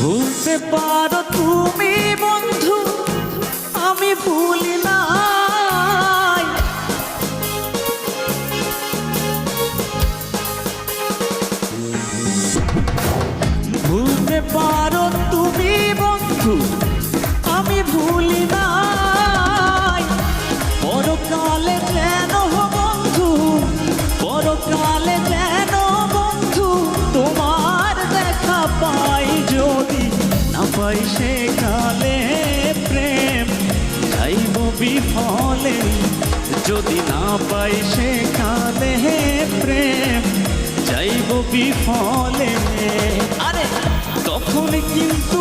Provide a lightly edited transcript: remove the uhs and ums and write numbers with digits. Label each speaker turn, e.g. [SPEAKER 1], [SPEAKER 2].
[SPEAKER 1] ভুলতে পারো তুমি বন্ধু, আমি ভুলি নাই। ভুলতে পারো তুমি বন্ধু, আমি ভুলি নাই। পরকালে যেন বন্ধু, পরকালে যেন বন্ধু তোমার দেখা পাই। যদি না পাই সেকালে প্রেম যাইব বিফলে। যদি না পাই সেকালে প্রেম যাইব বিফলে। আরে তখন কিন্তু